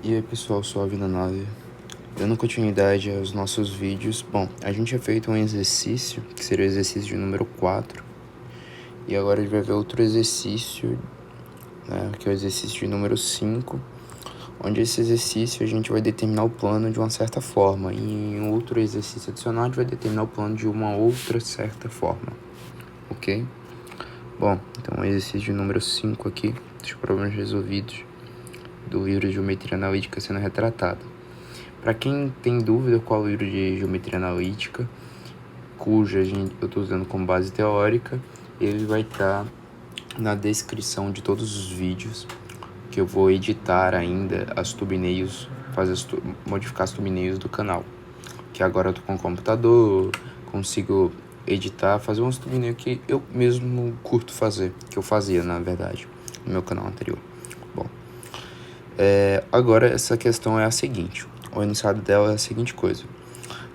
E aí pessoal, sou a Vida 9. Dando continuidade aos nossos vídeos. Bom, a gente já feito um exercício, que seria o exercício de número 4. E agora a gente vai ver outro exercício, né, que é o exercício de número 5. Onde esse exercício a gente vai determinar o plano de uma certa forma. E em outro exercício adicional a gente vai determinar o plano de uma outra certa forma. Ok? Bom, então o exercício de número 5 aqui, dos problemas resolvidos do livro de Geometria Analítica sendo retratado. Para quem tem dúvida qual livro de Geometria Analítica, cuja eu estou usando como base teórica, ele vai estar na descrição de todos os vídeos, que eu vou editar ainda as thumbnails, modificar as thumbnails do canal. Que agora eu tô com o computador, consigo editar, fazer umas thumbnails que eu mesmo curto fazer, que eu fazia, na verdade, no meu canal anterior. Bom, agora essa questão é a seguinte, o enunciado dela é a seguinte coisa: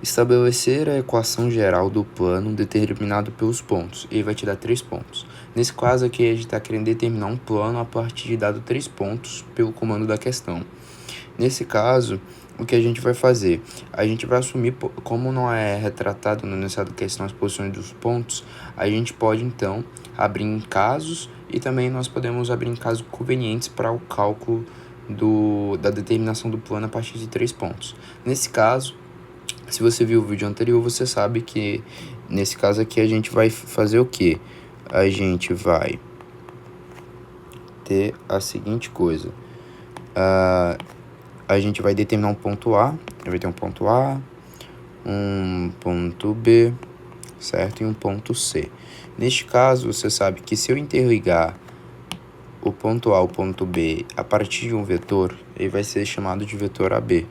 estabelecer a equação geral do plano determinado pelos pontos. Ele vai te dar 3 pontos. Nesse caso aqui, a gente está querendo determinar um plano a partir de dado 3 pontos pelo comando da questão. Nesse caso, o que a gente vai fazer? A gente vai assumir, como não é retratado no enunciado da questão as posições dos pontos, a gente pode então abrir em casos e também nós podemos abrir em casos convenientes para o cálculo da determinação do plano a partir de 3 pontos. Nesse caso, se você viu o vídeo anterior, você sabe que nesse caso aqui a gente vai fazer o quê? A gente vai ter a seguinte coisa. A gente vai determinar um ponto A, vai ter um ponto A, um ponto B, certo? E um ponto C. Neste caso, você sabe que se eu interligar o ponto A ao ponto B a partir de um vetor, ele vai ser chamado de vetor AB.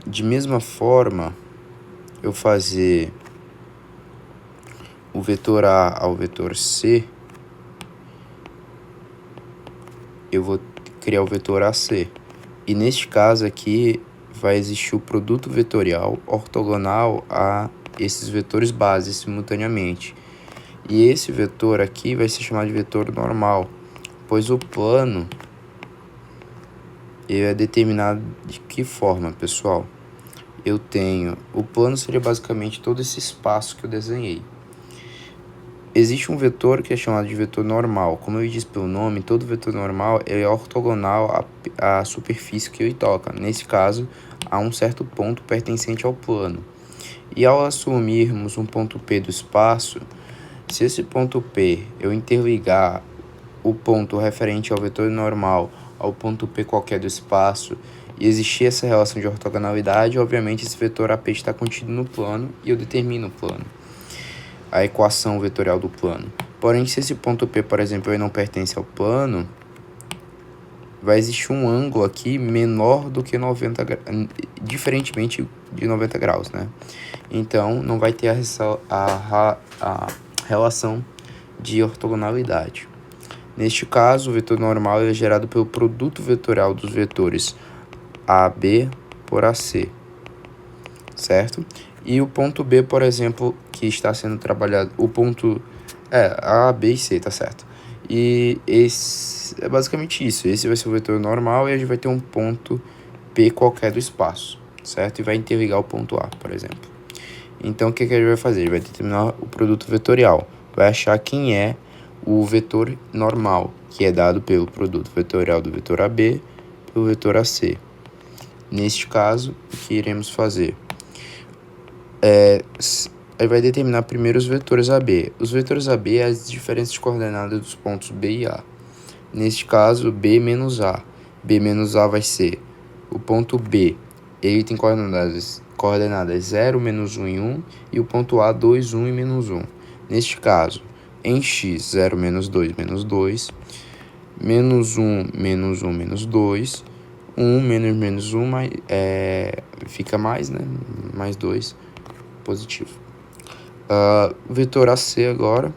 De mesma forma, eu fazer o vetor A ao vetor C, eu vou criar o vetor AC. E neste caso aqui, vai existir o produto vetorial ortogonal a esses vetores bases simultaneamente. E esse vetor aqui vai ser chamado de vetor normal, pois o plano ele é determinado de que forma, pessoal? O plano seria basicamente todo esse espaço que eu desenhei. Existe um vetor que é chamado de vetor normal. Como eu disse pelo nome, todo vetor normal é ortogonal à superfície que ele toca. Nesse caso, há um certo ponto pertencente ao plano. E ao assumirmos um ponto P do espaço, se esse ponto P eu interligar o ponto referente ao vetor normal ao ponto P qualquer do espaço e existir essa relação de ortogonalidade, obviamente esse vetor AP está contido no plano e eu determino o plano, a equação vetorial do plano. Porém, se esse ponto P, por exemplo, ele não pertence ao plano, vai existir um ângulo aqui menor do que 90 graus, diferentemente de 90 graus, né? Então, não vai ter a relação de ortogonalidade. Neste caso, o vetor normal é gerado pelo produto vetorial dos vetores AB por AC, certo? E o ponto B, por exemplo, que está sendo trabalhado, o ponto A, B e C, tá certo? E esse é basicamente isso. Esse vai ser o vetor normal e a gente vai ter um ponto P qualquer do espaço, certo? E vai interligar o ponto A, por exemplo. Então, o que a gente vai fazer? Ele vai determinar o produto vetorial. Vai achar quem é o vetor normal, que é dado pelo produto vetorial do vetor AB pelo vetor AC. Neste caso, o que iremos fazer? Ele vai determinar primeiro os vetores AB. Os vetores AB é as diferenças de coordenadas dos pontos B e A. Neste caso, B menos A. B menos A vai ser o ponto B. Ele tem coordenadas 0, menos 1 e 1. E o ponto A, 2, 1 e menos 1. Neste caso, em x, 0, menos 2, menos 2. Menos 1, menos 1, menos 2. 1 menos 1 fica mais, né? Mais 2, positivo. Vetor AC agora.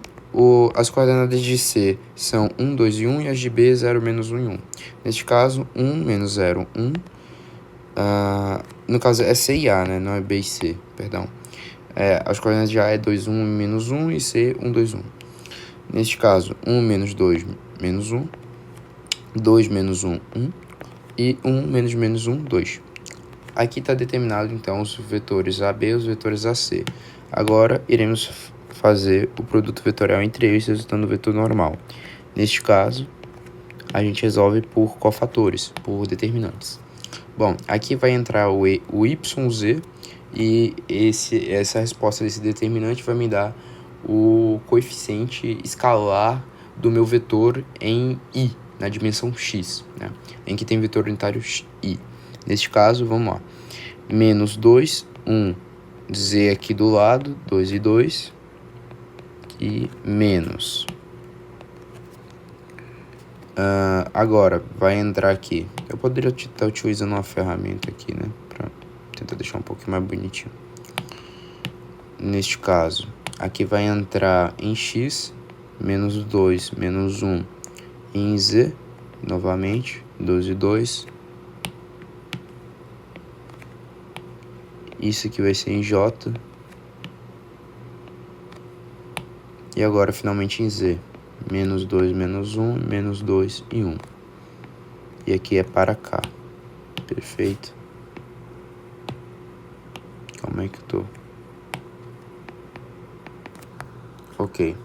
As coordenadas de C são 1, 2 e 1 e as de B 0, menos 1 e 1. Neste caso, 1, menos 0, 1. No caso é C e A, né? Não é B e C, perdão. As coordenadas de A é 2, 1 e menos 1 e C 1, 2, 1. Neste caso, 1 menos 2, menos 1. 2 menos 1, 1. E 1 menos 1, 2. Aqui está determinado, então, os vetores AB e os vetores AC. Agora, iremos fazer o produto vetorial entre eles, resultando no vetor normal. Neste caso, a gente resolve por cofatores, por determinantes. Bom, aqui vai entrar o YZ e essa resposta desse determinante vai me dar o coeficiente escalar do meu vetor em I, na dimensão x, né? Em que tem vetor unitário I. Neste caso, vamos lá. Menos 2, 1, Z aqui do lado, 2 e 2, e menos. Agora, vai entrar aqui. Eu poderia estar utilizando uma ferramenta aqui, né? Pra tentar deixar um pouquinho mais bonitinho. Neste caso, aqui vai entrar em x, menos 2, menos 1, em z, novamente, 2 e 2. Isso aqui vai ser em j. E agora, finalmente, em z. Menos 2, menos 1, menos 2 e 1. E aqui é para cá. Perfeito. Como é que eu tô? Ok.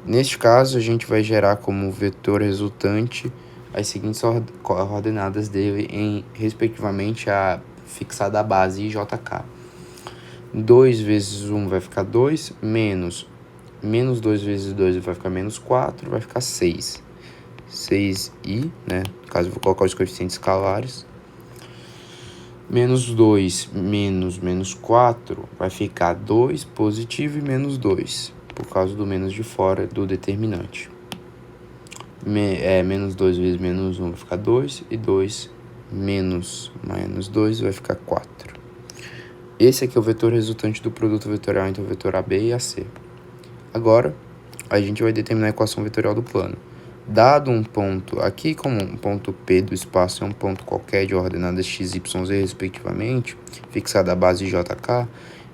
Neste caso, a gente vai gerar como vetor resultante as seguintes coordenadas dele em, respectivamente, a fixada a base e jk. 2 vezes 1 vai ficar 2, menos 2 vezes 2 vai ficar menos 4, vai ficar 6. 6i, né? No caso, eu vou colocar os coeficientes escalares. Menos 2 menos 4 vai ficar 2 positivo e menos 2, por causa do menos de fora do determinante. Menos 2 vezes menos 1 vai ficar 2, e 2 menos 2 vai ficar 4. Esse aqui é o vetor resultante do produto vetorial entre o vetor AB e AC. Agora, a gente vai determinar a equação vetorial do plano. Dado um ponto, aqui como um ponto P do espaço é um ponto qualquer de ordenadas x, y, z, respectivamente, fixada a base jk,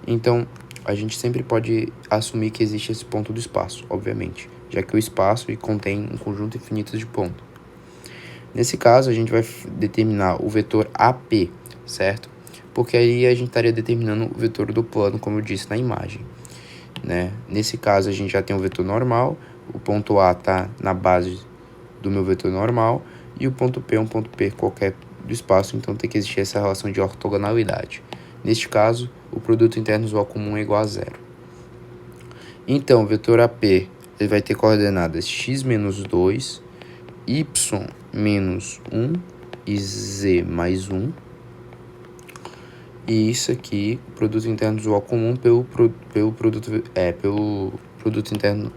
então a gente sempre pode assumir que existe esse ponto do espaço, obviamente, já que o espaço contém um conjunto infinito de pontos. Nesse caso, a gente vai determinar o vetor AP, certo? Porque aí a gente estaria determinando o vetor do plano, como eu disse na imagem, né? Nesse caso, a gente já tem um vetor normal, o ponto A está na base do meu vetor normal, e o ponto P é um ponto P qualquer do espaço, então tem que existir essa relação de ortogonalidade. Neste caso, o produto interno visual comum é igual a zero. Então, o vetor AP ele vai ter coordenadas x menos 2, y menos 1 e z mais 1. E isso aqui, produto interno visual comum pelo produto interno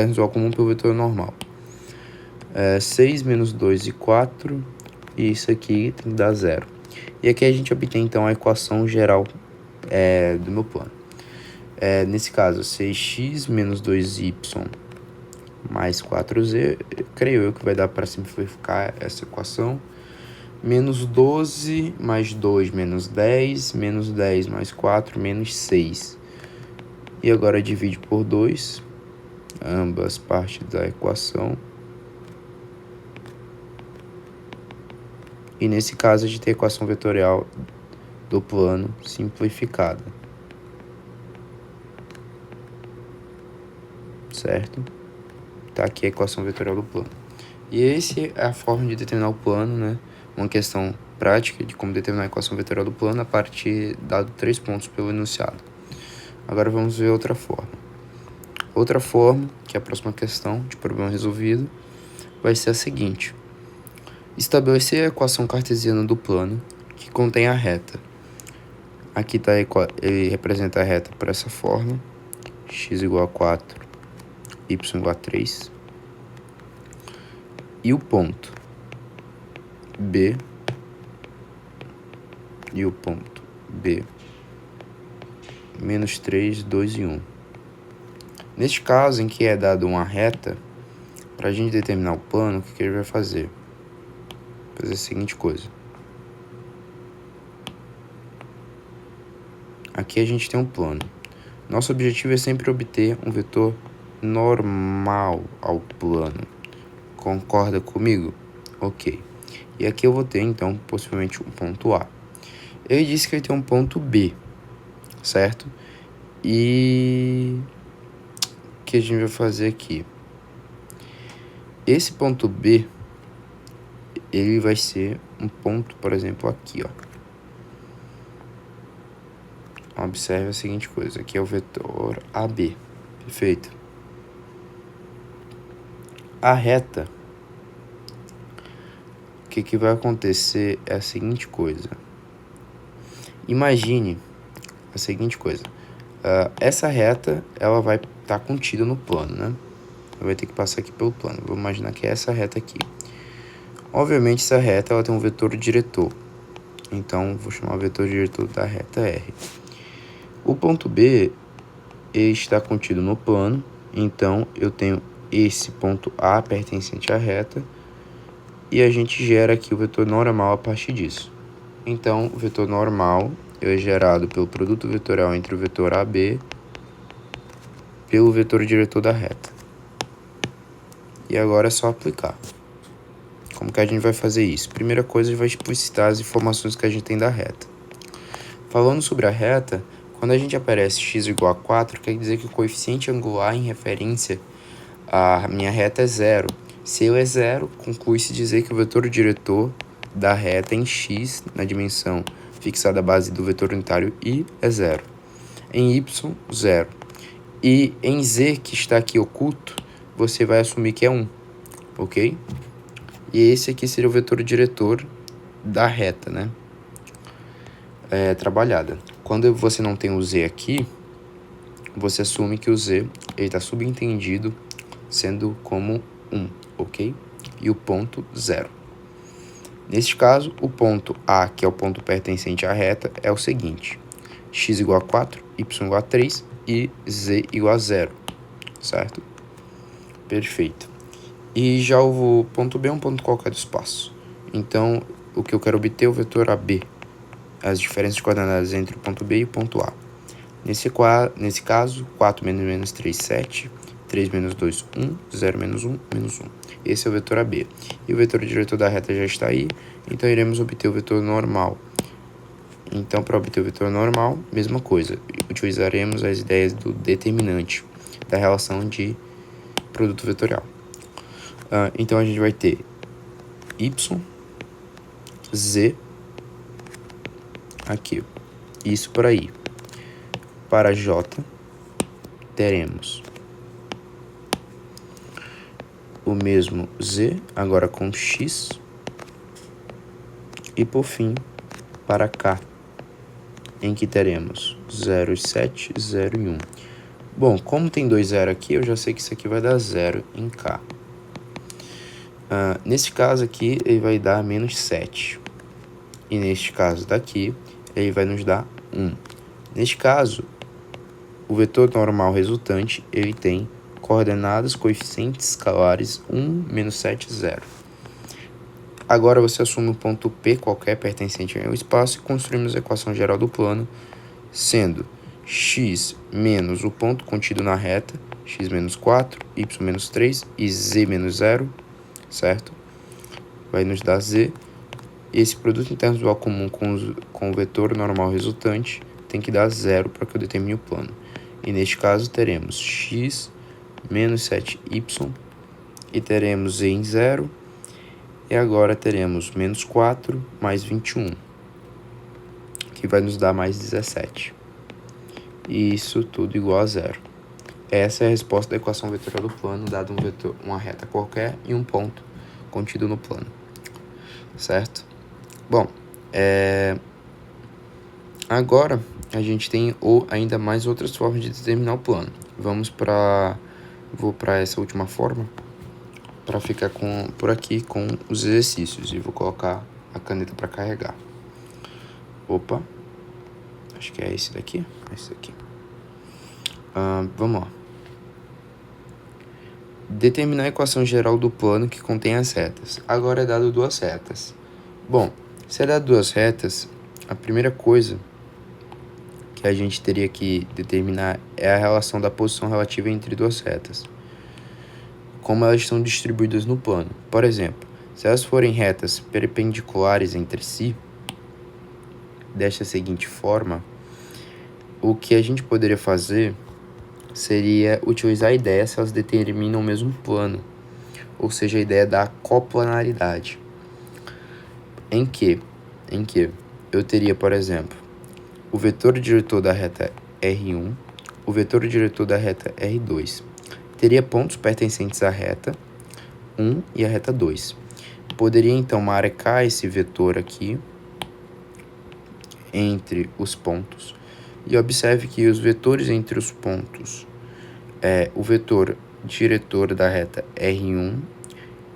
visual comum pelo vetor normal. 6 menos 2 e 4, e isso aqui tem que dar 0. E aqui a gente obtém então a equação geral do meu plano. Nesse caso, 6x menos 2y mais 4z, creio eu que vai dar para simplificar essa equação. Menos 12 mais 2 menos 10, menos 10 mais 4 menos 6. E agora divide por 2 ambas partes da equação. E nesse caso a gente tem a equação vetorial do plano simplificada. Certo? Tá aqui a equação vetorial do plano. E essa é a forma de determinar o plano, né? Uma questão prática de como determinar a equação vetorial do plano a partir dado 3 pontos pelo enunciado. Agora vamos ver outra forma. Outra forma, que é a próxima questão de problema resolvido, vai ser a seguinte. Estabelecer a equação cartesiana do plano que contém a reta. Aqui tá ele representa a reta por essa forma. X igual a 4, y igual a 3. E o ponto B e o ponto B, menos 3, 2 e 1. Neste caso, em que é dado uma reta, para a gente determinar o plano, o que ele vai fazer? Fazer a seguinte coisa. Aqui a gente tem um plano. Nosso objetivo é sempre obter um vetor normal ao plano. Concorda comigo? Ok. E aqui eu vou ter, então, possivelmente um ponto A. Ele disse que ele tem um ponto B, certo? E o que a gente vai fazer aqui? Esse ponto B, ele vai ser um ponto, por exemplo, aqui, ó. Observe a seguinte coisa, aqui é o vetor AB, perfeito? A reta, o que vai acontecer é a seguinte coisa. Imagine a seguinte coisa, essa reta, ela vai estar contida no plano, né? Vai ter que passar aqui pelo plano, vou imaginar que é essa reta aqui. Obviamente, essa reta, ela tem um vetor diretor, então vou chamar o vetor diretor da reta R. O ponto B está contido no plano, então eu tenho esse ponto A pertencente à reta e a gente gera aqui o vetor normal a partir disso. Então, o vetor normal é gerado pelo produto vetorial entre o vetor AB pelo vetor diretor da reta. E agora é só aplicar. Como que a gente vai fazer isso? Primeira coisa, a gente vai explicitar as informações que a gente tem da reta. Falando sobre a reta, quando a gente aparece x igual a 4, quer dizer que o coeficiente angular em referência à minha reta é zero. Se ele é zero, conclui-se dizer que o vetor diretor da reta em x, na dimensão fixada à base do vetor unitário i, é zero. Em y, zero. E em z, que está aqui oculto, você vai assumir que é 1, ok? E esse aqui seria o vetor diretor da reta, né? Trabalhada. Quando você não tem o z aqui, você assume que o z está subentendido sendo como 1, ok? E o ponto 0. Neste caso, o ponto A, que é o ponto pertencente à reta, é o seguinte: x igual a 4, y igual a 3 e z igual a 0, certo? Perfeito. E já o ponto B é um ponto qualquer do espaço. Então, o que eu quero obter é o vetor AB, as diferenças de coordenadas entre o ponto B e o ponto A. Nesse caso, 4 menos 3, 7, 3 menos 2, 1, 0 menos 1, menos 1. Esse é o vetor AB. E o vetor diretor da reta já está aí, então iremos obter o vetor normal. Então, para obter o vetor normal, mesma coisa. Utilizaremos as ideias do determinante, da relação de produto vetorial. Então, a gente vai ter y, z, aqui, isso por aí. Para j, teremos o mesmo z, agora com x. E por fim, para k, em que teremos 0 e 7, 0 e 1. Bom, como tem 2 0 aqui, eu já sei que isso aqui vai dar 0 em k. Nesse caso aqui, ele vai dar menos 7. E neste caso daqui, ele vai nos dar 1. Neste caso, o vetor normal resultante, ele tem coordenadas coeficientes escalares 1, menos 7, 0. Agora você assume um ponto P qualquer pertencente ao espaço e construímos a equação geral do plano, sendo x menos o ponto contido na reta, x menos 4, y menos 3 e z menos 0, certo? Vai nos dar z. Esse produto interno visual comum com o vetor normal resultante tem que dar 0 para que eu determine o plano. E neste caso teremos x menos 7y e teremos z em 0. E agora teremos menos 4 mais 21, que vai nos dar mais 17. E isso tudo igual a 0. Essa é a resposta da equação vetorial do plano, dado um vetor, uma reta qualquer e um ponto contido no plano. Certo? Bom, agora a gente tem ainda mais outras formas de determinar o plano. Vou para essa última forma, para ficar por aqui com os exercícios. E vou colocar a caneta para carregar. Opa, acho que é esse daqui. É esse daqui. Vamos lá. Determinar a equação geral do plano que contém as retas. Agora é dado duas retas. Bom, se é dado duas retas, a primeira coisa que a gente teria que determinar é a relação da posição relativa entre duas retas, como elas estão distribuídas no plano. Por exemplo, Se elas forem retas perpendiculares entre si, desta seguinte forma, o que a gente poderia fazer seria utilizar a ideia se elas determinam o mesmo plano, ou seja, a ideia da coplanaridade. Em que eu teria, por exemplo, o vetor diretor da reta R1, o vetor diretor da reta R2. Teria pontos pertencentes à reta 1 e à reta 2. Poderia, então, marcar esse vetor aqui entre os pontos. E observe que os vetores entre os pontos é o vetor diretor da reta R1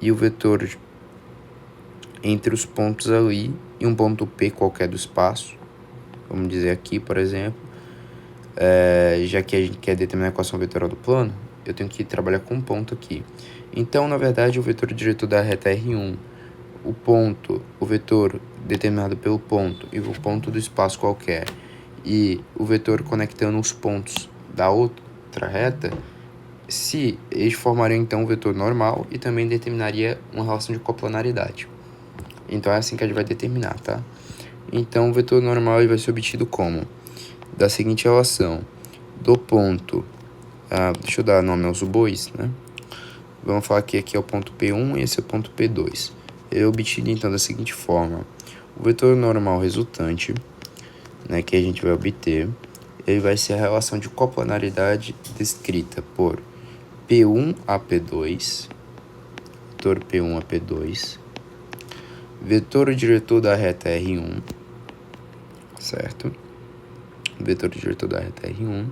e o vetor entre os pontos ali e um ponto P qualquer do espaço. Vamos dizer aqui, por exemplo, já que a gente quer determinar a equação vetorial do plano, eu tenho que trabalhar com um ponto aqui. Então, na verdade, o vetor diretor da reta R1, o vetor determinado pelo ponto e o ponto do espaço qualquer, e o vetor conectando os pontos da outra reta, se eles formariam então um vetor normal e também determinaria uma relação de coplanaridade. Então é assim que a gente vai determinar, tá? Então o vetor normal ele vai ser obtido como? Da seguinte relação, do ponto, deixa eu dar nome aos bois, né? Vamos falar que aqui é o ponto P1 e esse é o ponto P2. Ele é obtido então da seguinte forma, o vetor normal resultante, né, que a gente vai obter, ele vai ser a relação de coplanaridade descrita por P1 a P2, vetor P1 a P2, vetor diretor da reta R1, certo? Vetor diretor da reta R1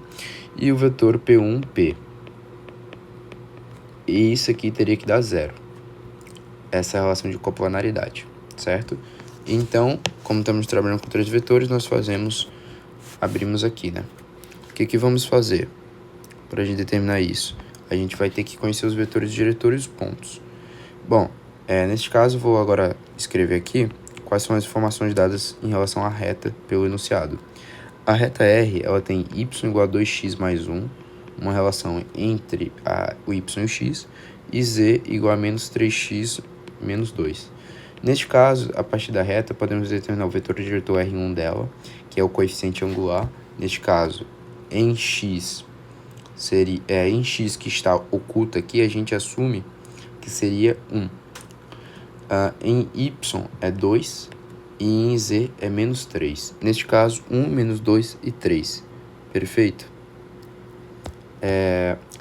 e o vetor P1P. E isso aqui teria que dar zero. Essa é a relação de coplanaridade, certo? Então, como estamos trabalhando com três vetores, nós abrimos aqui, né? O que vamos fazer para a gente determinar isso? A gente vai ter que conhecer os vetores diretores e os pontos. Bom, neste caso, vou agora escrever aqui quais são as informações dadas em relação à reta pelo enunciado. A reta R, ela tem y igual a 2x mais 1, uma relação entre o y e o x, e z igual a menos 3x menos 2. Neste caso, a partir da reta, podemos determinar o vetor diretor R1 dela, que é o coeficiente angular. Neste caso, em x que está oculto aqui, a gente assume que seria 1. Em y é 2 e em z é menos 3. Neste caso, 1, menos 2 e 3. Perfeito?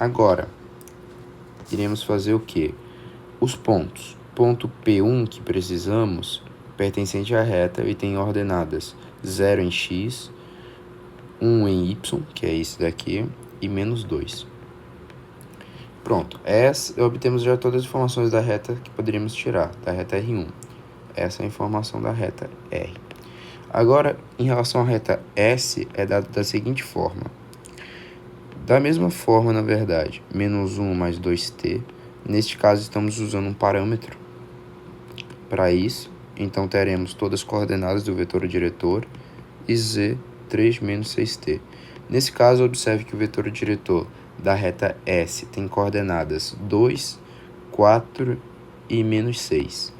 Agora, iremos fazer o quê? Os pontos. Ponto P1 que precisamos, pertencente à reta, e tem ordenadas 0 em x, 1 em y, que é esse daqui, e menos 2. Pronto, obtemos já todas as informações da reta que poderíamos tirar, da reta R1. Essa é a informação da reta R. Agora, em relação à reta S, é dado da seguinte forma. Da mesma forma, na verdade, menos 1 mais 2t. Neste caso, estamos usando um parâmetro para isso. Então, teremos todas as coordenadas do vetor diretor e z 3 menos 6t. Nesse caso, observe que o vetor diretor da reta S tem coordenadas 2, 4 e menos 6.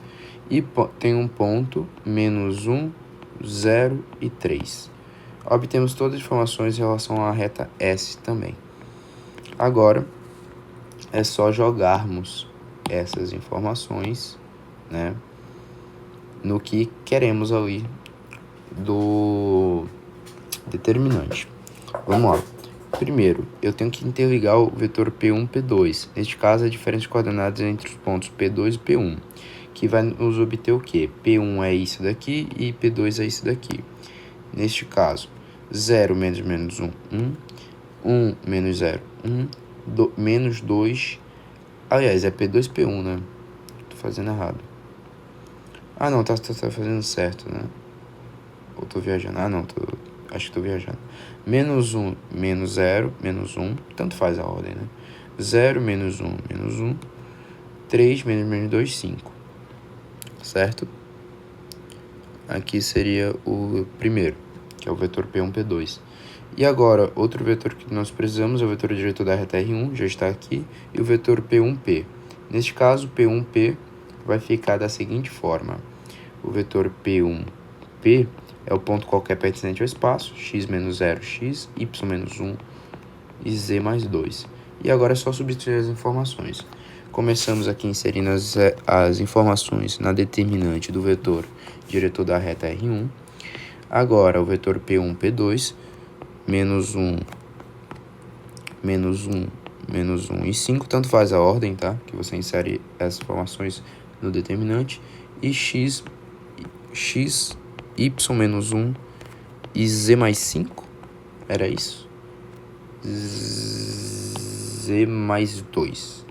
E tem um ponto, menos 1, 0 e 3. Obtemos todas as informações em relação à reta S também. Agora, é só jogarmos essas informações, né, no que queremos ali do determinante. Vamos lá. Primeiro, eu tenho que interligar o vetor P1 e P2. Neste caso, a diferença de coordenadas entre os pontos P2 e P1, que vai nos obter o quê? P1 é isso daqui e P2 é isso daqui. Neste caso, 0 menos menos 1, 1 menos 0, 1, menos 2. Aliás, é P2, P1, né? Tô fazendo errado. Ah, não, tá fazendo certo, né? Ou tô viajando? Ah, não, acho que tô viajando. Menos 1, menos 0, menos 1. Tanto faz a ordem, né? 0, menos 1, menos 1. 3, menos menos 2, 5. Certo? Aqui seria o primeiro, que é o vetor P1, P2. E agora, outro vetor que nós precisamos é o vetor diretor da reta R1, já está aqui, e o vetor P1P. Neste caso, P1P vai ficar da seguinte forma. O vetor P1P é o ponto qualquer pertencente ao espaço, x menos 0, x, y menos 1 e z mais 2. E agora é só substituir as informações. Começamos aqui inserindo as informações na determinante do vetor diretor da reta R1. Agora o vetor P1, P2, menos 1, menos 1, menos 1 e 5, tanto faz a ordem, tá? Que você insere as informações no determinante. E x, y menos 1 e z mais 5, era isso? Z mais 2.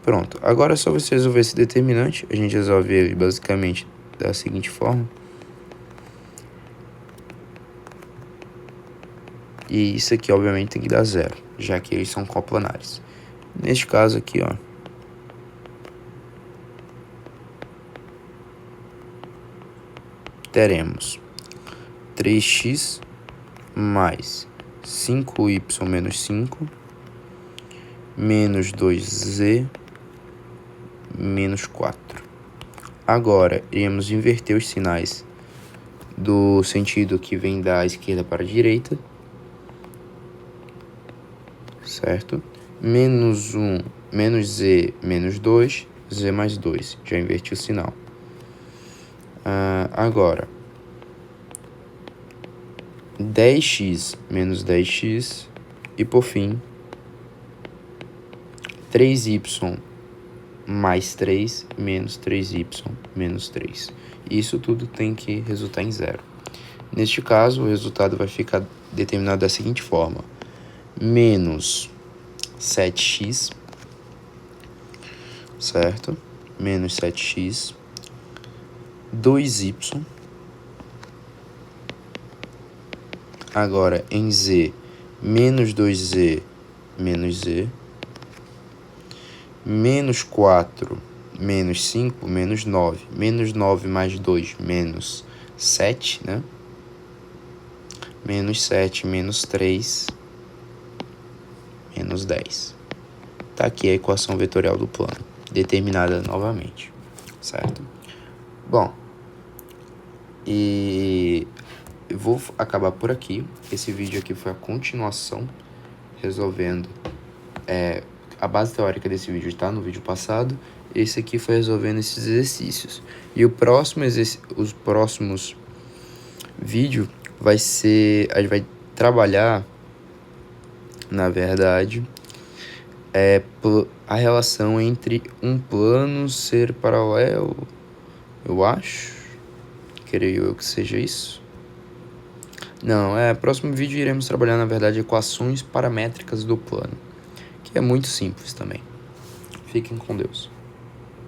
Pronto, agora é só você resolver esse determinante. A gente resolve ele basicamente da seguinte forma. E isso aqui, obviamente, tem que dar 0, já que eles são coplanares. Neste caso aqui, ó, teremos 3x mais 5y menos 5 menos 2z menos 4. Agora, iremos inverter os sinais do sentido que vem da esquerda para a direita, certo? Menos 1, menos z, menos 2, z mais 2. Já inverti o sinal. Agora, 10x menos 10x e, por fim, 3y mais 3 menos 3y menos 3. Isso tudo tem que resultar em 0. Neste caso, o resultado vai ficar determinado da seguinte forma. Menos 7x, certo? Menos 7x, 2y. Agora, em z, menos 2z menos z. Menos 4, menos 5, menos 9. Menos 9 mais 2, menos 7, né? Menos 7, menos 3, menos 10. Tá aqui a equação vetorial do plano, determinada novamente, certo? Bom, e eu vou acabar por aqui. Esse vídeo aqui foi a continuação, resolvendo... A base teórica desse vídeo está no vídeo passado. Esse aqui foi resolvendo esses exercícios. E os próximos vídeos vai ser... A gente vai trabalhar, na verdade, a relação entre um plano ser paralelo, eu acho. Creio eu que seja isso. Não, próximo vídeo iremos trabalhar, na verdade, equações paramétricas do plano, que é muito simples também. Fiquem com Deus.